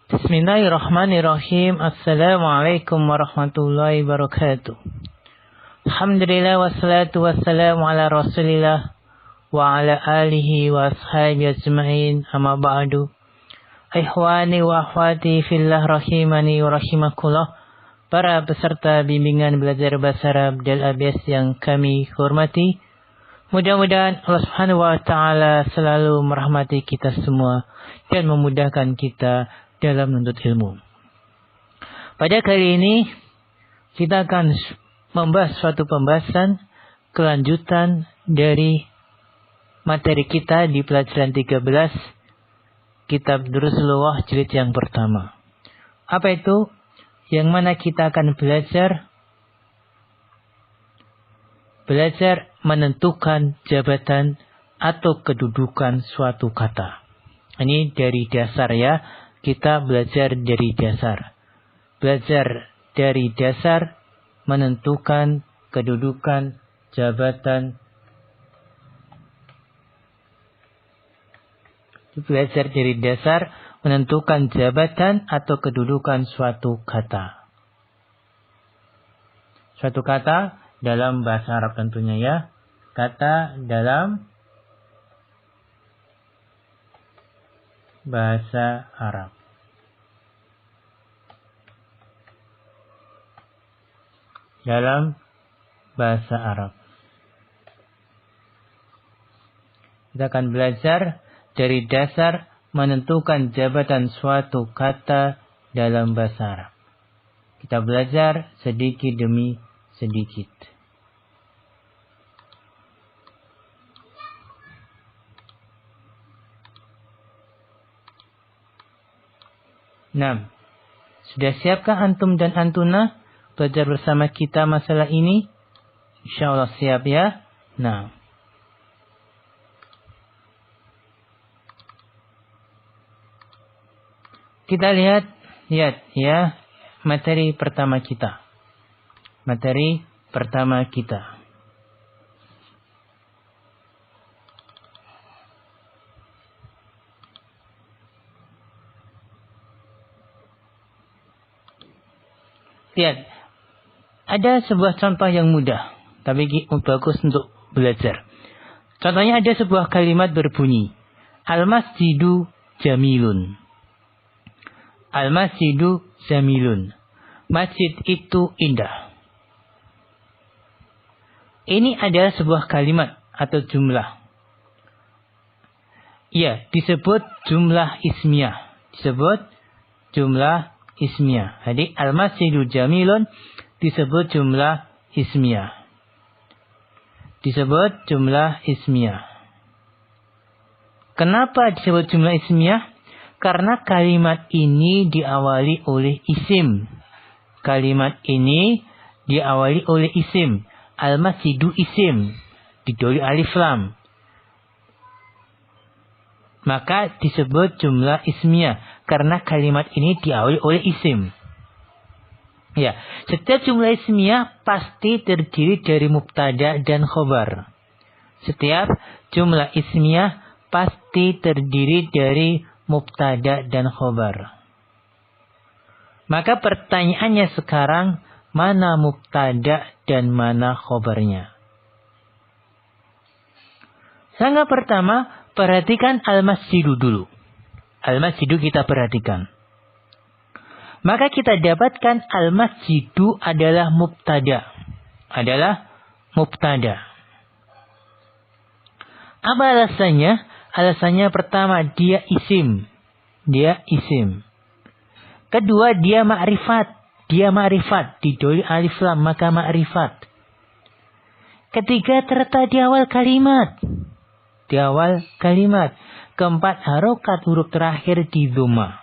Bismillahirrahmanirrahim. Assalamualaikum warahmatullahi wabarakatuh. Alhamdulillah wassalatu wassalamu ala rasulillah wa ala alihi wa ashabi ajma'in, amma ba'du. Ikhwani wa akhwati fillah rahimani wa rahimakullah. Para peserta bimbingan belajar bahasa Arab Del ABS yang kami hormati, mudah-mudahan Allah Subhanahu wa taala selalu merahmati kita semua dan memudahkan kita dalam menuntut ilmu. Pada kali ini kita akan membahas suatu pembahasan kelanjutan dari materi kita di pelajaran 13 Kitab Durusul jilid yang pertama. Apa itu? Yang mana kita akan belajar menentukan jabatan atau kedudukan suatu kata. Ini dari dasar ya. Kita belajar dari dasar. Belajar dari dasar menentukan kedudukan jabatan. Belajar dari dasar menentukan jabatan atau kedudukan suatu kata. Suatu kata dalam bahasa Arab tentunya ya. Kata dalam bahasa Arab. Dalam bahasa Arab. Kita akan belajar dari dasar menentukan jabatan suatu kata dalam bahasa Arab. Kita belajar sedikit demi sedikit. Nah, sudah siapkah antum dan antuna belajar bersama kita masalah ini? Insyaallah siap ya. Nah, kita lihat ya materi pertama kita. Materi pertama kita. Lihat, ada sebuah contoh yang mudah, tapi bagus untuk belajar. Contohnya ada sebuah kalimat berbunyi, Al-masjidu jamilun. Al-masjidu jamilun. Masjid itu indah. Ini adalah sebuah kalimat atau jumlah. Ya, disebut jumlah ismiyah. Disebut jumlah ismiyah. Jadi al-masjidu jamilun disebut jumlah ismiyah. Disebut jumlah ismiyah. Kenapa disebut jumlah ismiyah? Karena kalimat ini diawali oleh isim. Kalimat ini diawali oleh isim. Al-masjidu isim. Didoli alif lam. Maka disebut jumlah ismiyah. Karena kalimat ini diawali oleh isim. Ya, setiap jumlah ismiyah pasti terdiri dari mubtada dan khobar. Setiap jumlah ismiyah pasti terdiri dari mubtada dan khobar. Maka pertanyaannya sekarang, mana mubtada dan mana khobarnya? Yang pertama, perhatikan al-masjidu dulu. Al-masjidu kita perhatikan. Maka kita dapatkan al-masjidu adalah mubtada. Adalah mubtada. Apa alasannya? Alasannya pertama, dia isim. Dia isim. Kedua, dia ma'rifat. Dia ma'rifat. Didoli alif lam, maka ma'rifat. Ketiga, terletak di awal kalimat. Di awal kalimat. Keempat, harokat huruf terakhir di dhamma.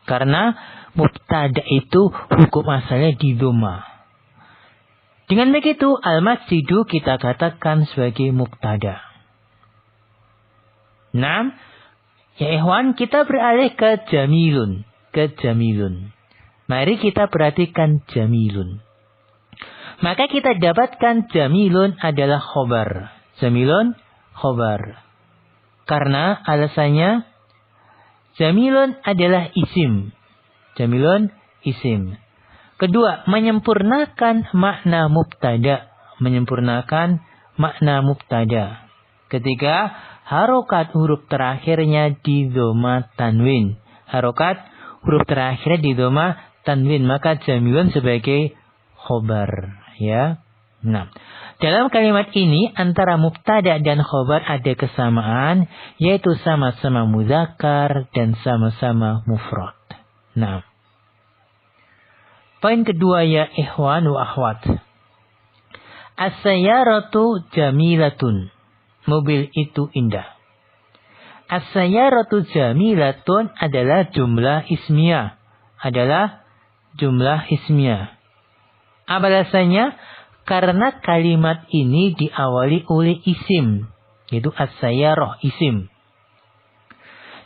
Karena mubtada itu hukum asalnya di dhamma. Dengan begitu, al-masjidu kita katakan sebagai mubtada. 6. Ya ikhwan, kita beralih ke jamilun. Ke jamilun. Mari kita perhatikan jamilun. Maka kita dapatkan jamilun adalah khobar. Jamilun khobar. Karena alasannya jamilun adalah isim. Jamilun isim. Kedua, menyempurnakan makna mubtada. Menyempurnakan makna mubtada. Ketiga, harokat huruf terakhirnya di dhamma tanwin. Harokat huruf terakhirnya di dhamma tanwin. Maka jamilun sebagai khobar. Ya. Nah, dalam kalimat ini antara mubtada dan khobar ada kesamaan, yaitu sama-sama mudzakkar dan sama-sama mufrad. Nah, poin kedua ya ikhwan wa akhwat. As-sayyaratu jamilatun. Mobil itu indah. As-sayyaratu jamilatun adalah jumlah ismiyah. Apa alasannya? Karena kalimat ini diawali oleh isim. Yaitu as-sayyarah, isim.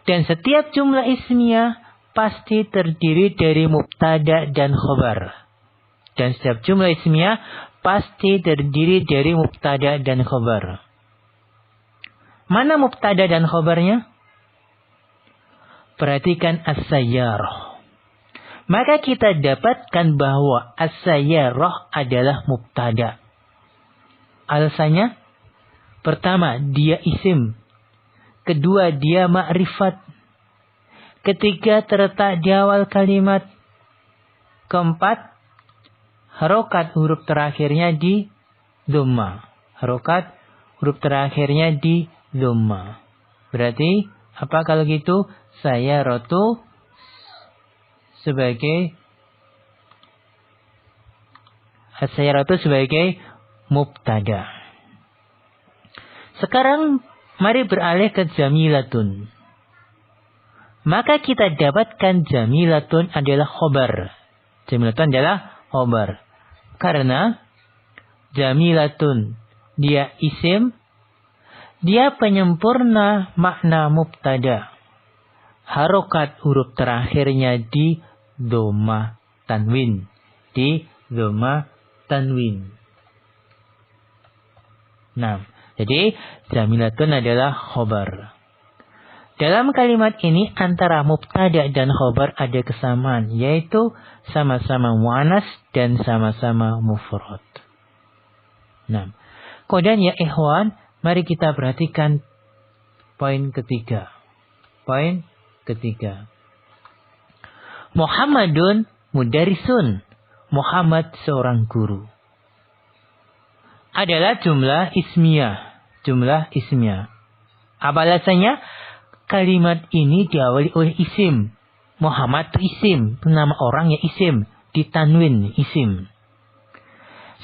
Dan setiap jumlah ismiyah pasti terdiri dari mubtada dan khobar. Dan setiap jumlah ismiyah pasti terdiri dari mubtada dan khobar. Mana mubtada dan khobarnya? Perhatikan as-sayyarah. Maka kita dapatkan bahwa as-sayyarah adalah mubtada. Alasannya? Pertama, dia isim. Kedua, dia ma'rifat. Ketiga, terletak di awal kalimat. Keempat, harokat huruf terakhirnya di dhamma. Harokat huruf terakhirnya di dhamma. Berarti, apa kalau gitu? Sayyaratu sebagai as-sayyaratu sebagai mubtada. Sekarang mari beralih ke jamilatun. Maka kita dapatkan jamilatun adalah khobar. Jamilatun adalah khobar. Karena jamilatun dia isim, dia penyempurna makna mubtada. Harokat huruf terakhirnya di dhamma tanwin. Di dhamma tanwin. Nah, jadi jamilatun adalah khobar. Dalam kalimat ini antara mubtada dan khobar ada kesamaan, yaitu sama-sama muannas dan sama-sama mufrad. Nah, kemudian ya ikhwan, mari kita perhatikan poin ketiga. Poin ketiga. Muhammadun mudarrisun. Muhammad seorang guru. Adalah jumlah ismiyah. Jumlah ismiyah. Apa alasannya? Kalimat ini diawali oleh isim. Muhammad itu isim. Nama orang ya isim. Ditanwin isim.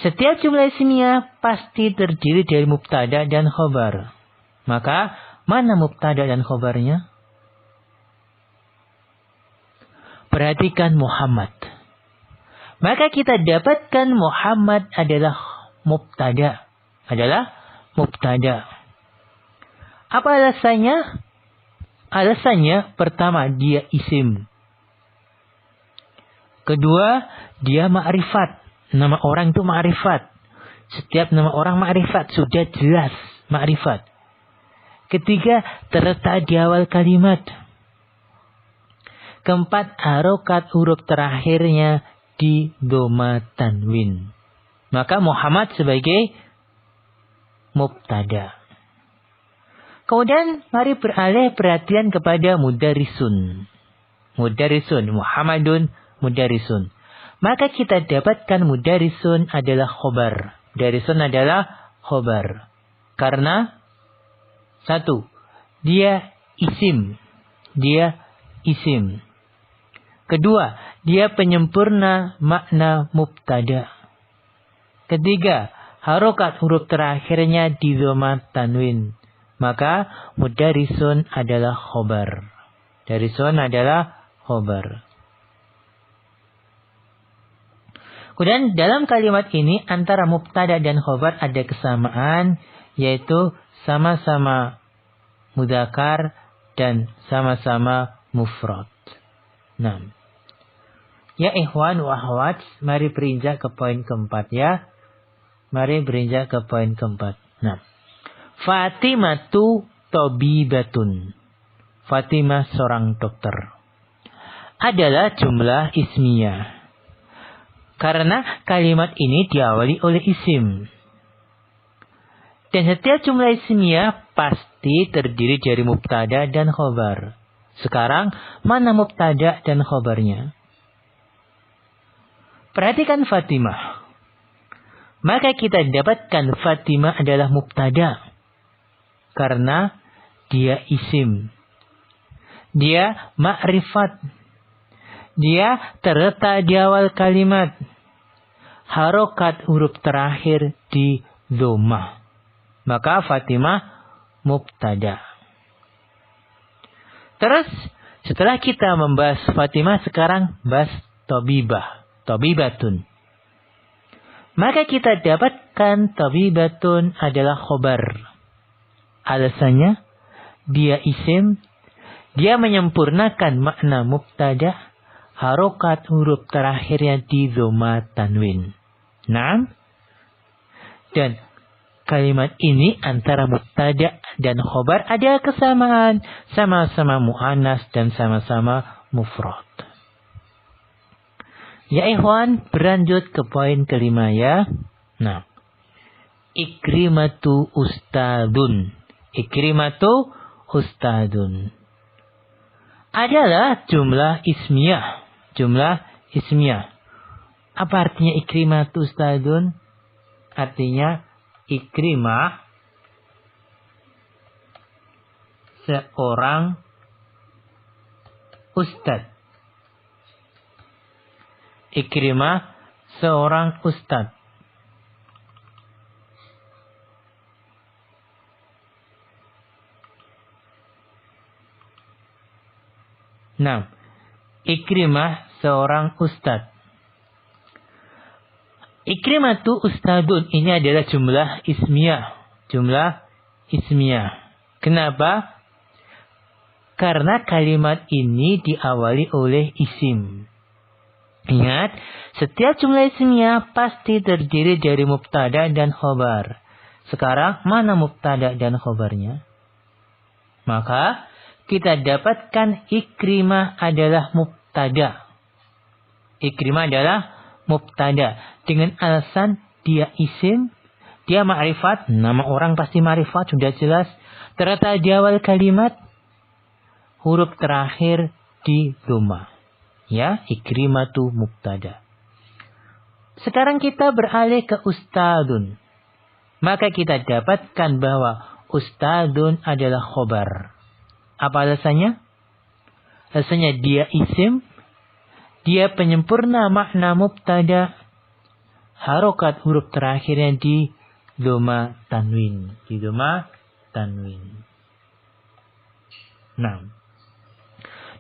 Setiap jumlah ismiyah pasti terdiri dari mubtada dan khobar. Maka mana mubtada dan khobarnya? Perhatikan Muhammad. Maka kita dapatkan Muhammad adalah mubtada. Adalah mubtada. Apa alasannya? Alasannya pertama dia isim. Kedua dia ma'rifat. Nama orang itu ma'rifat. Setiap nama orang ma'rifat sudah jelas ma'rifat. Ketiga terletak di awal kalimat. Keempat, harokat huruf terakhirnya di dhamma tanwin. Maka Muhammad sebagai mubtada. Kemudian mari beralih perhatian kepada mudarrisun. Mudarrisun, Muhammadun mudarrisun. Maka kita dapatkan mudarrisun adalah khobar. Mudarrisun adalah khobar. Karena satu, dia isim. Dia isim. Kedua, dia penyempurna makna mubtada. Ketiga, harokat huruf terakhirnya di dhamma tanwin. Maka mudarrisun adalah khobar. Mudarrisun adalah khobar. Kemudian dalam kalimat ini antara mubtada dan khobar ada kesamaan, yaitu sama-sama mudzakkar dan sama-sama mufrad. Nah, ya ikhwan wa akhwat, mari berinjak ke poin keempat ya. Mari berinjak ke poin keempat. Nah, Fatimatu tabibatun. Fatimah seorang dokter. adalah jumlah ismiyah. Karena kalimat ini diawali oleh isim. Dan setiap jumlah ismiyah pasti terdiri dari mubtada dan khobar. Sekarang, mana mubtada dan khobarnya? Perhatikan Fatimah. Maka kita dapatkan Fatimah adalah mubtada. Karena dia isim. Dia ma'rifat. Dia terletak di awal kalimat. Harokat huruf terakhir di dhammah. Maka Fatimah mubtada. Terus setelah kita membahas Fatimah, sekarang bahas Tabibah. Tabibatun. Maka kita dapatkan Tabibatun adalah khobar. Alasannya, dia isim, dia menyempurnakan makna mubtada, harokat huruf terakhirnya di dhammah tanwin. Naam. Dan kalimat ini antara mubtada dan khobar ada kesamaan, sama-sama mu'annas dan sama-sama mufrad. Ya ikhwan, berlanjut ke poin kelima ya. Nah, Ikrimatu ustadun. Ikrimatu ustadun adalah jumlah ismiyah. Jumlah ismiyah. Apa artinya Ikrimatu ustadun? Artinya Ikrimah seorang ustad. Ikrimah seorang ustad. Nah, Ikrimah seorang ustad. Ikrimatu ustadun ini adalah jumlah ismiyah. Jumlah ismiyah. Kenapa? Karena kalimat ini diawali oleh isim. Ingat, setiap jumlah ismiyah pasti terdiri dari mubtada dan khobar. Sekarang, mana mubtada dan khobarnya? Maka, kita dapatkan Ikrimah adalah mubtada. Ikrimah adalah mubtada. Dengan alasan dia isim, dia ma'rifat. Nama orang pasti ma'rifat, sudah jelas. Terletak di awal kalimat, huruf terakhir di dhammah. Ya, Ikrimatu mubtada. Sekarang kita beralih ke ustadun. Maka kita dapatkan bahwa ustadun adalah khobar. Apa alasannya? Alasannya dia isim, dia penyempurna makna mubtada, harokat huruf terakhirnya di dhammah tanwin. Di dhammah tanwin. Nah,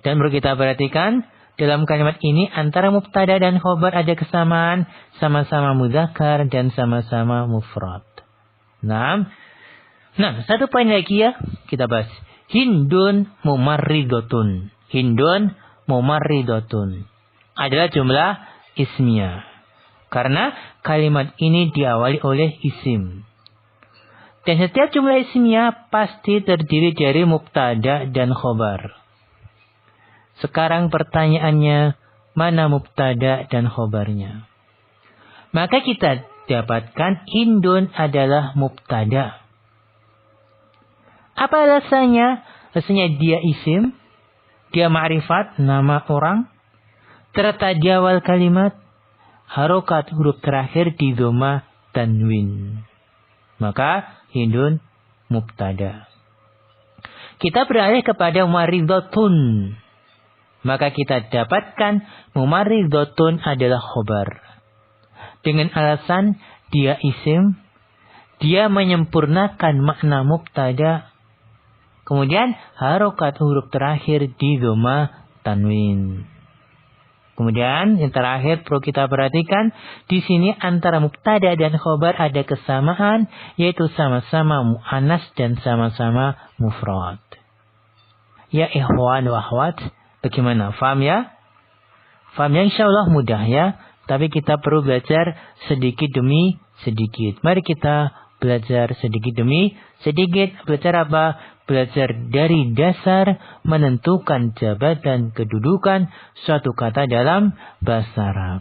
dan perlu kita perhatikan, dalam kalimat ini antara mubtada dan khobar ada kesamaan, sama-sama mudzakkar dan sama-sama mufrad. Nah, satu poin lagi ya, kita bahas. Hindun mumarridotun. Hindun mumarridotun adalah jumlah ismiyah. Karena kalimat ini diawali oleh isim. Dan setiap jumlah ismiyah pasti terdiri dari mubtada dan khobar. Sekarang pertanyaannya, mana mubtada dan khobarnya? Maka kita dapatkan Hindun adalah mubtada. Apa alasannya? Alasannya dia isim, dia ma'rifat, nama orang, terletak di awal kalimat, harokat huruf terakhir di dhammah tanwin. Maka Hindun mubtada. Kita beralih kepada mumarridotun. Maka kita dapatkan mumarridotun adalah khobar. Dengan alasan dia isim, dia menyempurnakan makna mubtada, kemudian harokat huruf terakhir di dhammah tanwin. Kemudian yang terakhir perlu kita perhatikan, di sini antara mubtada dan khobar ada kesamaan, yaitu sama-sama mu'annas dan sama-sama mufrad. Ya ikhwan wa akhwat, bagaimana? Faham ya? Faham ya? Insyaallah mudah ya. Tapi kita perlu belajar sedikit demi sedikit. Mari kita belajar sedikit demi sedikit. Belajar apa? belajar dari dasar menentukan jabatan kedudukan suatu kata dalam bahasa Arab.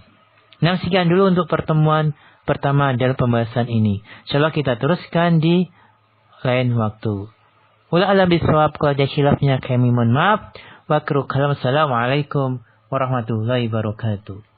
Nah, sekian dulu untuk pertemuan pertama dalam pembahasan ini. Insyaallah kita teruskan di lain waktu. Wala alam bisawab, kalau ada khilafnya kami mohon maaf. Wa akhiru kalam, assalamualaikum warahmatullahi wabarakatuh.